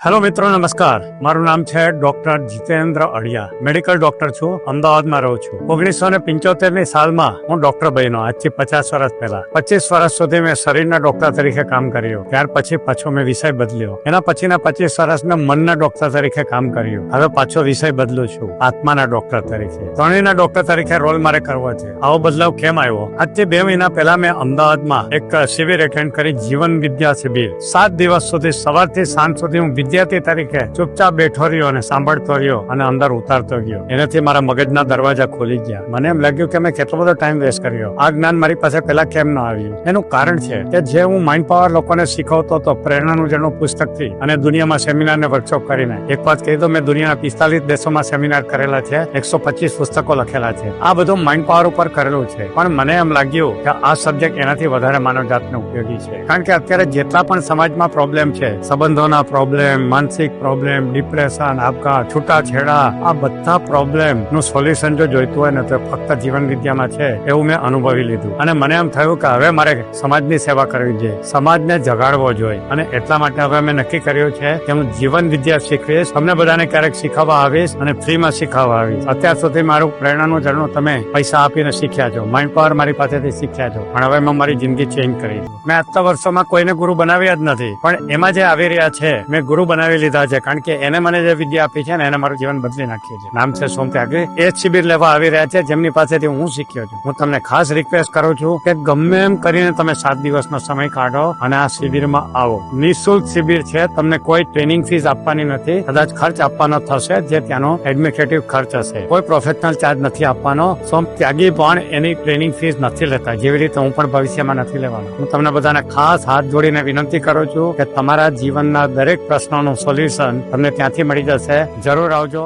Hello મિત્રો, નમસ્કાર. મારું નામ છે ડોક્ટર જીતેન્દ્ર અડિયા. મેડિકલ ડોક્ટર છું. અમદાવાદમાં રહું છું. 1975ની સાલમાં હું ડોક્ટર બન્યો. આજથી 50 વર્ષ પહેલા. 25 વર્ષ સુધી મેં શરીરના ડોક્ટર તરીકે કામ કર્યું. ત્યાર પછી પાછો મેં વિષય બદલ્યો. એના પછીના 25 વર્ષ મેં મનના ડોક્ટર તરીકે કામ કર્યું. હવે પાછો વિષય બદલું છું, આત્માના ડોક્ટર તરીકે. ત્રણેયના ડોક્ટર તરીકે રોલ મારે કરવો છે. આવો બદલાવ કેમ આવ્યો? આજથી 2 મહિના પહેલા મેં અમદાવાદમાં એક શિબિર એટેન્ડ કરી, જીવન વિદ્યા શિબિર. 7 દિવસ સુધી સવારથી સાંજ સુધી હું વિદ્યાર્થી તરીકે ચૂપચાપ બેઠો રહ્યો અને સાંભળતો રહ્યો અને અંદર ઉતારતો ગયો. એનાથી મારા મગજના દરવાજા ખોલી ગયા. મને એમ લાગ્યું કે મેં કેટલો બધો ટાઈમ વેસ્ટ કર્યો. આ જ્ઞાન મારી પાસે પહેલા કેમ ન આવ્યું? એનું કારણ છે કે જે હું માઇન્ડ પાવર લોકોને શીખવતો હતો, પ્રેરણાનું જેનું પુસ્તકથી અને દુનિયામાં સેમિનાર ને વર્કશોપ કરીને. એક વાત કહી દો, મેં દુનિયાના 45 દેશોમાં સેમિનાર કરેલા છે, 125 પુસ્તકો લખેલા છે. આ બધું માઇન્ડ પાવર ઉપર કરેલું છે. પણ મને એમ લાગ્યું કે આ સબ્જેક્ટ એનાથી વધારે માનવજાતને ઉપયોગી છે. કારણ કે અત્યારે જેટલા પણ સમાજમાં પ્રોબ્લેમ છે, સંબંધોના પ્રોબ્લેમ, માનસિક પ્રોબ્લેમ, ડિપ્રેશન, આપઘાત, છૂટાછેડા, આ બધા પ્રોબ્લેમ નું સોલ્યુશન જો જોઈતું હોય ને તો ફક્ત જીવન વિદ્યામાં છે, એવું મેં અનુભવી લીધું. અને મને એમ થયું કે હવે મારે સમાજની સેવા કરવી જોઈએ, સમાજને જગાડવો જોઈએ. અને એટલા માટે હવે મેં નક્કી કર્યું છે કે હું જીવન વિદ્યા શીખવીશ. તમને બધાને ક્યારેક શીખવવા આવીશ અને ફ્રીમાં શીખવવા આવીશ. અત્યાર સુધી મારું પ્રેરણાનું ઝરણું તમે પૈસા આપીને શીખ્યા છો, માઇન્ડ પાવર મારી પાસેથી શીખ્યા છો, પણ હવે મેં મારી જિંદગી ચેન્જ કરી. મેં આટલા વર્ષોમાં કોઈને ગુરુ બનાવ્યા જ નથી, પણ એમાં જે આવી રહ્યા છે મેં ગુરુ બનાવી લીધા છે. કારણ કે એને મને જે વિદ્યા આપી છે ને, એને મારું જીવન બદલી નાખ્યું છે. નામ છે સોમ ત્યાગી. એ જ શિબિર લેવા આવી રહ્યા છે જેમની પાસેથી હું શીખ્યો છું. હું તમને ખાસ રિક્વેસ્ટ કરું છું કે ગમે એમ કરીને તમે 7 દિવસનો સમય કાઢો અને આ શિબિરમાં આવો. નિઃશુલ્ક શિબિર છે, તમને કોઈ ટ્રેનિંગ ફીસ આપવાની નથી. કદાચ ખર્ચ આપવાનો થશે, જે ત્યાંનો એડમિનિસ્ટ્રેટિવ ખર્ચ હશે. કોઈ પ્રોફેશનલ ચાર્જ નથી આપવાનો. સોમ ત્યાગી પણ એની ટ્રેનિંગ ફીસ નથી લેતા, જેવી રીતે હું પણ ભવિષ્યમાં નથી લેવાનો. હું તમને બધાને ખાસ હાથ જોડીને વિનંતી કરું છું કે તમારા જીવનના દરેક પ્રશ્નોનું સોલ્યુશન તમને ત્યાંથી મળી જશે. જરૂર આવજો.